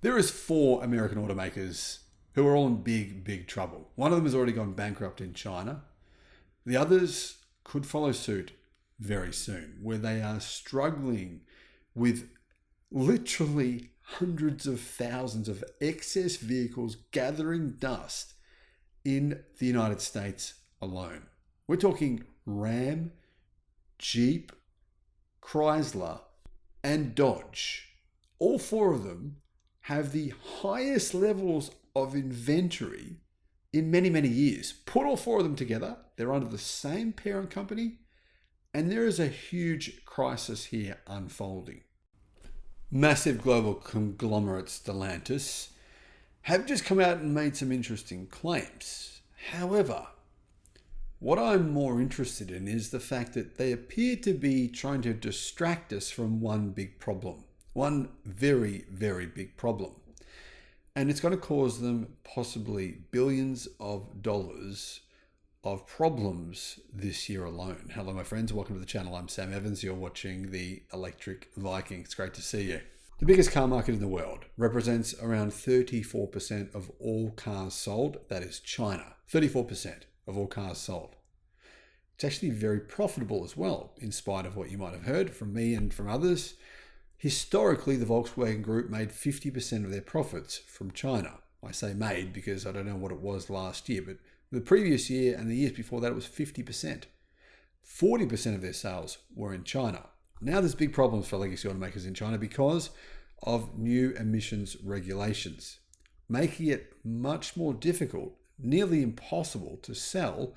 There is 4 American automakers who are all in big trouble. One of them has already gone bankrupt in China. The others could follow suit very soon, where they are struggling with literally hundreds of thousands of excess vehicles gathering dust in the United States alone. We're talking Ram, Jeep, Chrysler, and Dodge. All 4 of them have the highest levels of inventory in many years. Put all 4 of them together, they're under the same parent company, and there is a huge crisis here unfolding. Massive global conglomerate Stellantis have just come out and made some interesting claims. However, what I'm more interested in is the fact that they appear to be trying to distract us from one big problem. One very big problem. And it's going to cause them possibly billions of dollars of problems this year alone. Hello, my friends. Welcome to the channel. I'm Sam Evans. You're watching the Electric Viking. It's great to see you. The biggest car market in the world represents around 34% of all cars sold. That is China. 34% of all cars sold. It's actually very profitable as well, in spite of what you might have heard from me and from others. Historically, the Volkswagen Group made 50% of their profits from China. I say made because I don't know what it was last year, but the previous year and the years before that, it was 50%. 40% of their sales were in China. Now there's big problems for legacy automakers in China because of new emissions regulations, making it much more difficult, nearly impossible, to sell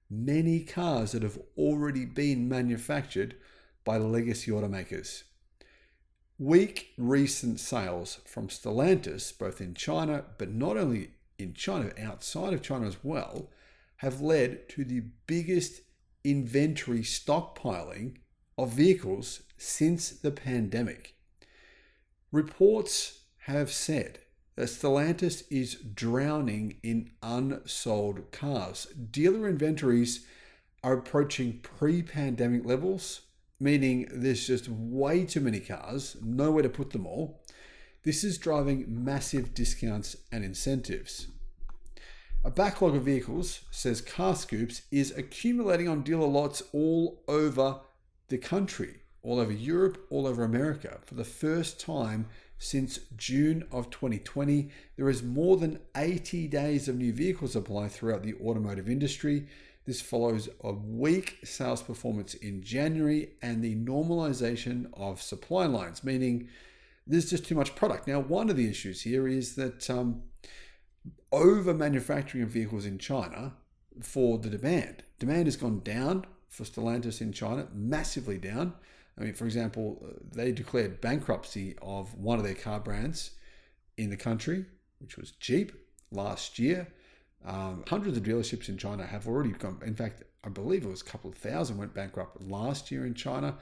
many cars that have already been manufactured by legacy automakers. Weak recent sales from Stellantis, both in China, but not only in China, outside of China as well, have led to the biggest inventory stockpiling of vehicles since the pandemic. Reports have said that Stellantis is drowning in unsold cars. Dealer inventories are approaching pre-pandemic levels, meaning there's just way too many cars, nowhere to put them all. This is driving massive discounts and incentives. A backlog of vehicles, says CarScoops, is accumulating on dealer lots all over the country, all over Europe, all over America. For the first time since June of 2020, there is more than 80 days of new vehicle supply throughout the automotive industry. This follows a weak sales performance in January and the normalization of supply lines, meaning there's just too much product. Now, one of the issues here is that over manufacturing of vehicles in China for the demand. Demand has gone down for Stellantis in China, massively down. I mean, for example, they declared bankruptcy of one of their car brands in the country, which was Jeep, last year. Hundreds of dealerships in China have already gone. In fact, I believe it was a couple of thousand went bankrupt last year in China.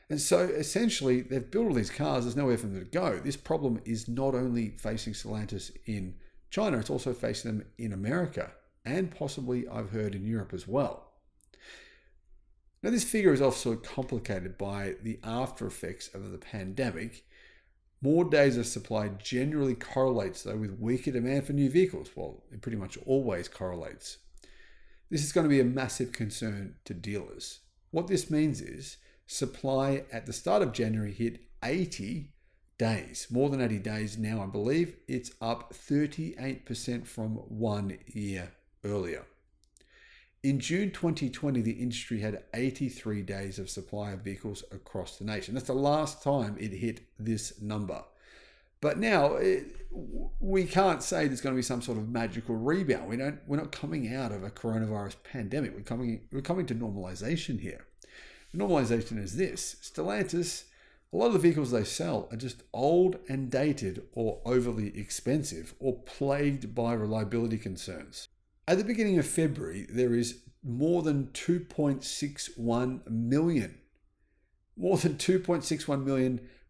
And so essentially, they've built all these cars. There's nowhere for them to go. This problem is not only facing Stellantis in China, it's also facing them in America and possibly, I've heard, in Europe as well. Now, this figure is also complicated by the after effects of the pandemic. More days of supply generally correlates, though, with weaker demand for new vehicles. Well, it pretty much always correlates. This is going to be a massive concern to dealers. What this means is supply at the start of January hit 80 days, more than 80 days now, I believe. It's up 38% from 1 year earlier. In June 2020, the industry had 83 days of supply of vehicles across the nation. That's the last time it hit this number. But now we can't say there's going to be some sort of magical rebound. We're not coming out of a coronavirus pandemic. We're coming to normalization here. The normalization is this: Stellantis, a lot of the vehicles they sell are just old and dated, or overly expensive, or plagued by reliability concerns. At the beginning of February, there is more than 2.61 million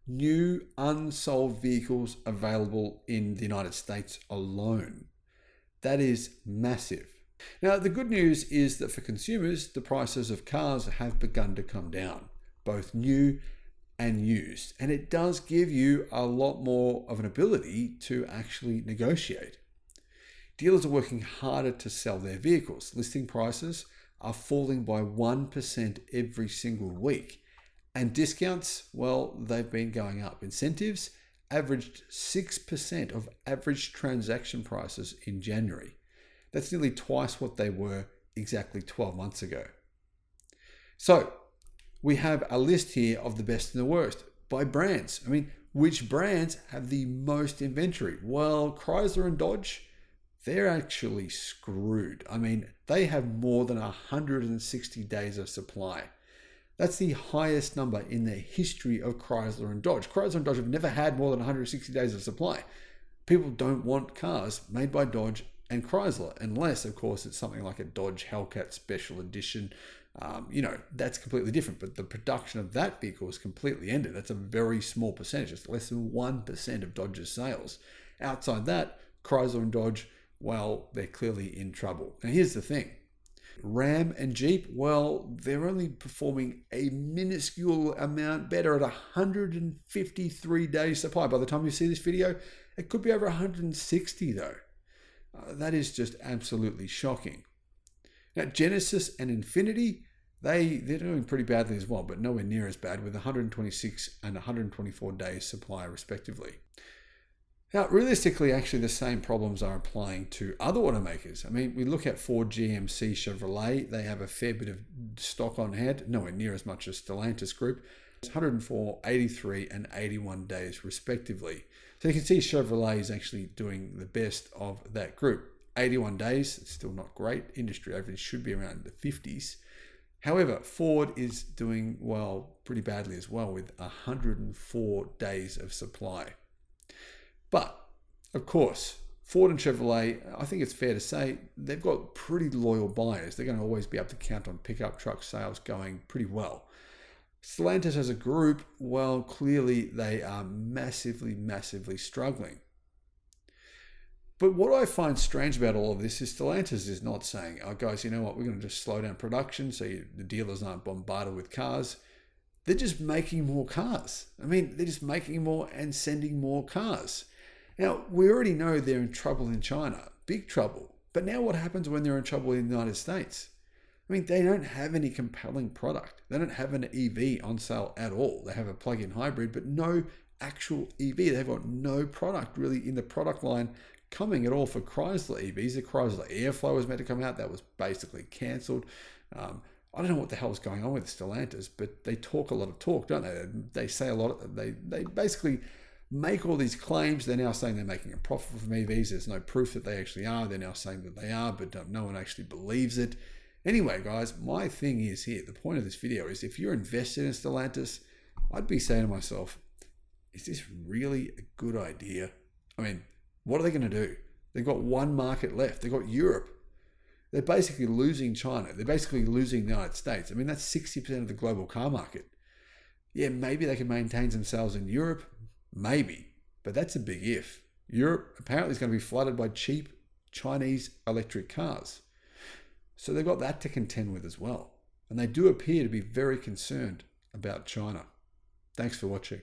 new unsold vehicles available in the United States alone. That is massive. Now, the good news is that for consumers, the prices of cars have begun to come down, both new and used. And it does give you a lot more of an ability to actually negotiate. Dealers are working harder to sell their vehicles. Listing prices are falling by 1% every single week. And discounts, well, they've been going up. Incentives averaged 6% of average transaction prices in January. That's nearly twice what they were exactly 12 months ago. So we have a list here of the best and the worst by brands. I mean, which brands have the most inventory? Well, Chrysler and Dodge, they're actually screwed. I mean, they have more than 160 days of supply. That's the highest number in the history of Chrysler and Dodge. Chrysler and Dodge have never had more than 160 days of supply. People don't want cars made by Dodge and Chrysler, unless, of course, it's something like a Dodge Hellcat Special Edition. That's completely different. But the production of that vehicle is completely ended. That's a very small percentage. It's less than 1% of Dodge's sales. Outside that, Chrysler and Dodge, well, they're clearly in trouble. Now, here's the thing. Ram and Jeep, well, they're only performing a minuscule amount better at 153 days supply. By the time you see this video, it could be over 160 though. That is just absolutely shocking. Now, Genesis and Infiniti, they're doing pretty badly as well, but nowhere near as bad, with 126 and 124 days supply respectively. Now, realistically, actually, the same problems are applying to other automakers. I mean, we look at Ford, GMC, Chevrolet. They have a fair bit of stock on hand, nowhere near as much as Stellantis Group. It's 104, 83, and 81 days, respectively. So you can see Chevrolet is actually doing the best of that group. 81 days, it's still not great. Industry average should be around the 50s. However, Ford is doing, well, pretty badly as well, with 104 days of supply. But, of course, Ford and Chevrolet, I think it's fair to say, they've got pretty loyal buyers. They're going to always be able to count on pickup truck sales going pretty well. Stellantis as a group, well, clearly they are massively, massively struggling. But what I find strange about all of this is Stellantis is not saying, oh, guys, you know what, we're going to just slow down production so the dealers aren't bombarded with cars. They're just making more cars. I mean, they're just making more and sending more cars. Now, we already know they're in trouble in China, big trouble. But now what happens when they're in trouble in the United States? I mean, they don't have any compelling product. They don't have an EV on sale at all. They have a plug-in hybrid, but no actual EV. They've got no product really in the product line coming at all for Chrysler EVs. The Chrysler Airflow was meant to come out. That was basically cancelled. I don't know what the hell is going on with Stellantis, but they talk a lot of talk, don't they? They say a lot. They basically make all these claims. They're now saying they're making a profit from EVs. There's no proof that they actually are. They're now saying that they are, but no one actually believes it. Anyway, guys, my thing is here. The point of this video is if you're invested in Stellantis, I'd be saying to myself, is this really a good idea? I mean, what are they going to do? They've got one market left. They've got Europe. They're basically losing China. They're basically losing the United States. I mean, that's 60% of the global car market. Yeah, maybe they can maintain themselves in Europe. Maybe. But that's a big if. Europe apparently is going to be flooded by cheap Chinese electric cars. So they've got that to contend with as well. And they do appear to be very concerned about China. Thanks for watching.